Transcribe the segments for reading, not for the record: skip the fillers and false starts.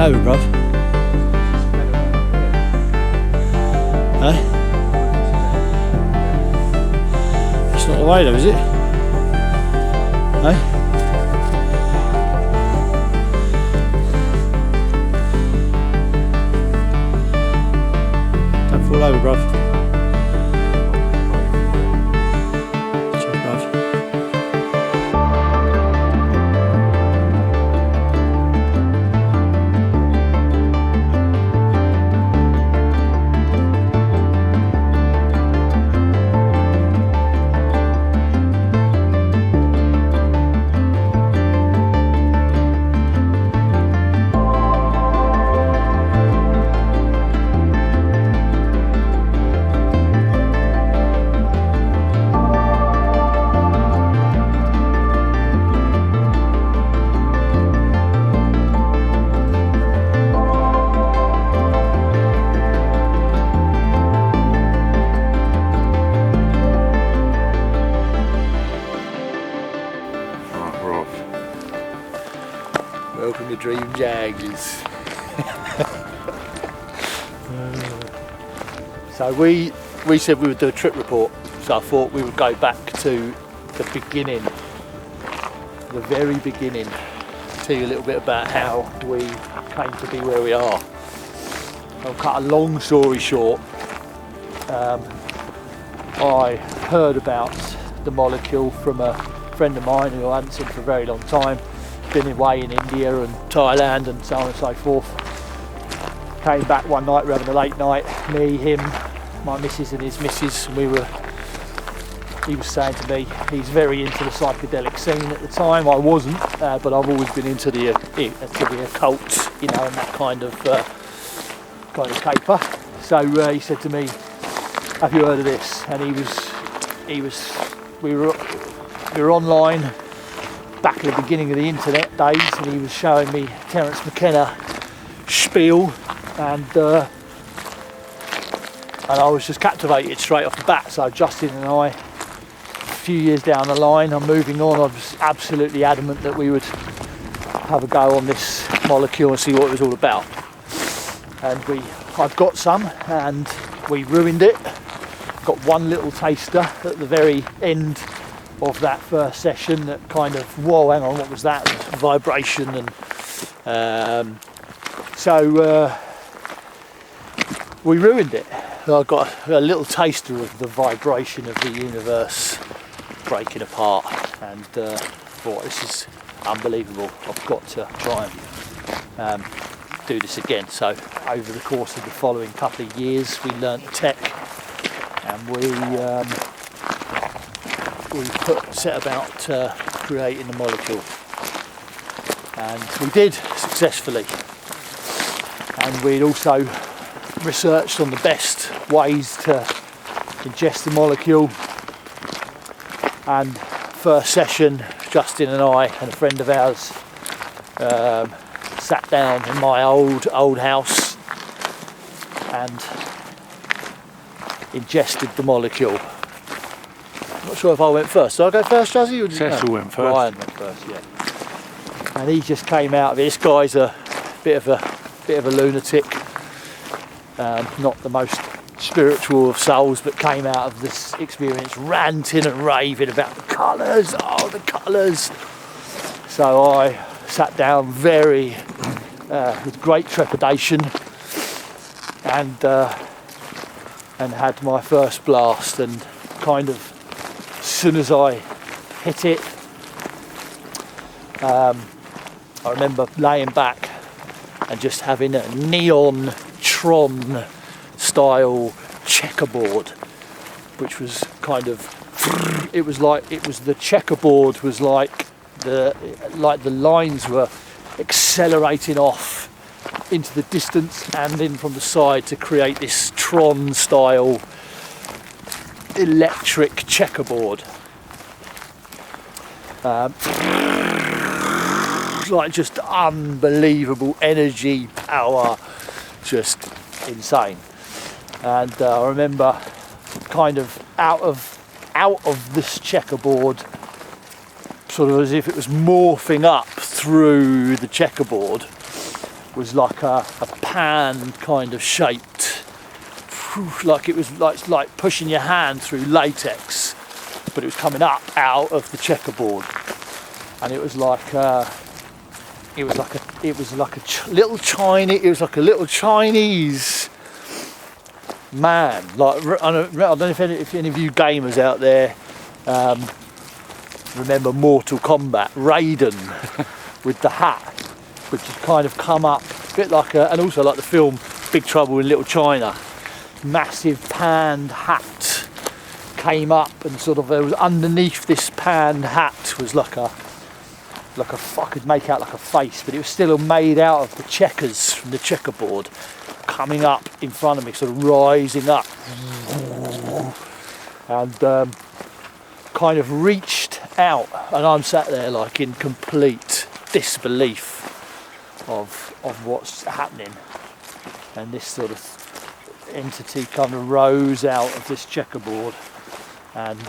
Over, bruv. Huh? It's not the way though, is it? Hey? Don't fall over, bruv. Cheers, bruv. Welcome to Dream Jags. So we said we would do a trip report, so I thought we would go back to the beginning, the very beginning, tell you a little bit about how we came to be where we are. I'll cut a long story short. I heard about the molecule from a friend of mine who I hadn't seen for a very long time. Been away in India and Thailand and so on and so forth. Came back one night, we were having a late night, me, him, my missus and his missus. He was saying to me he's very into the psychedelic scene at the time. I wasn't, but I've always been into the occult, you know, and that kind of caper. So he said to me, "Have you heard of this?" And we were online back at the beginning of the internet days, and he was showing me Terence McKenna spiel, and I was just captivated straight off the bat. So Justin and I, a few years down the line, I'm moving on, I was absolutely adamant that we would have a go on this molecule and see what it was all about. And I've got some, and we ruined it. Got one little taster at the very end of that first session that kind of, whoa, hang on, what was that? It was vibration, and so we ruined it. I got a little taster of the vibration of the universe breaking apart, and thought, this is unbelievable. I've got to try and do this again. So over the course of the following couple of years, we learnt the tech, and we set about creating the molecule, and we did successfully. And we'd also researched on the best ways to ingest the molecule. And first session, Justin and I and a friend of ours sat down in my old house and ingested the molecule. I'm not sure if I went first. Did I go first, Jazzy? Cecil went first. Ryan went first, yeah. And he just came out of it. This guy's a bit of a lunatic. Not the most spiritual of souls, but came out of this experience ranting and raving about the colours. Oh, the colours! So I sat down with great trepidation and had my first blast, and kind of as soon as I hit it, I remember laying back and just having a neon Tron style checkerboard, which was kind of, the checkerboard was like the lines were accelerating off into the distance and in from the side to create this Tron style electric checkerboard. Like just unbelievable energy, power, just insane. And I remember kind of out of this checkerboard, sort of as if it was morphing up through the checkerboard, was like a pan kind of shaped, like it was like pushing your hand through latex, but it was coming up out of the checkerboard, and it was like a little Chinese man. Like I don't know if any of you gamers out there remember Mortal Kombat, Raiden with the hat, which had kind of come up a bit like and also like the film Big Trouble in Little China. Massive panned hat came up, and sort of there was underneath this panned hat was like a I could make out like a face, but it was still made out of the checkers from the checkerboard coming up in front of me, sort of rising up, and kind of reached out, and I'm sat there like in complete disbelief of what's happening, and this sort of entity kind of rose out of this checkerboard and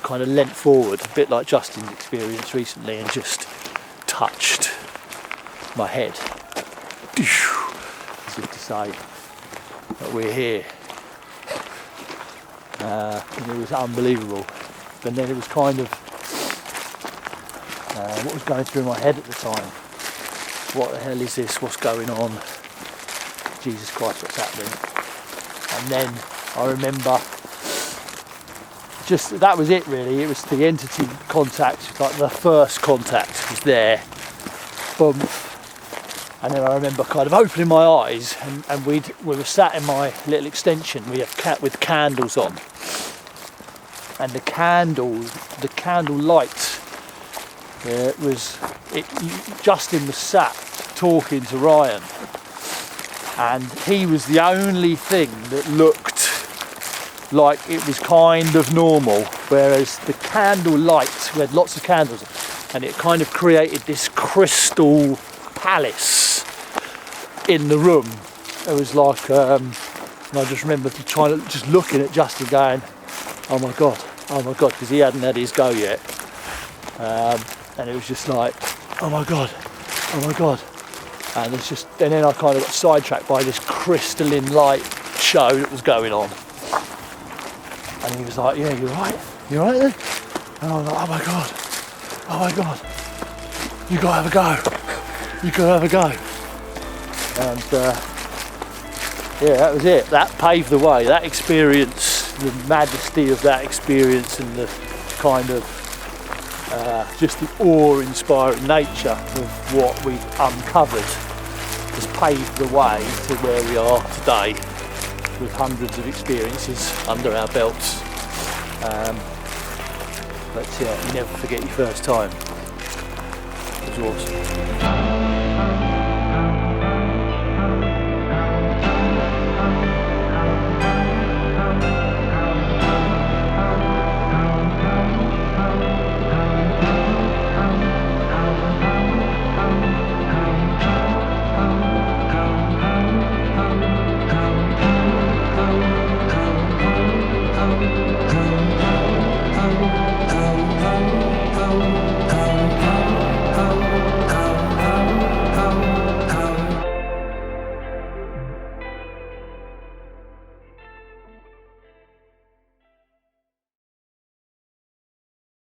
kind of leant forward, a bit like Justin's experience recently, and just touched my head, as if to say that we're here. And it was unbelievable. And then it was kind of what was going through my head at the time. What the hell is this? What's going on? Jesus Christ, what's happening? And then I remember, just that was it really. It was the entity contact, like the first contact was there. Boom. And then I remember kind of opening my eyes, and we were sat in my little extension with candles on, and the candle light. Justin was sat talking to Ryan, and he was the only thing that looked like it was kind of normal, whereas the candle light, we had lots of candles, and it kind of created this crystal palace in the room. It was like, and I just remember just looking at Justin going, oh my god, because he hadn't had his go yet. And it was just like, oh my god, and then I kind of got sidetracked by this crystalline light show that was going on, and he was like, yeah, you're right then? And I was like, oh my god, you gotta have a go, and yeah, that was it. That paved the way. That experience, the majesty of that experience, and the kind of just the awe-inspiring nature of what we've uncovered has paved the way to where we are today, with hundreds of experiences under our belts. But yeah, you never forget your first time. It was awesome.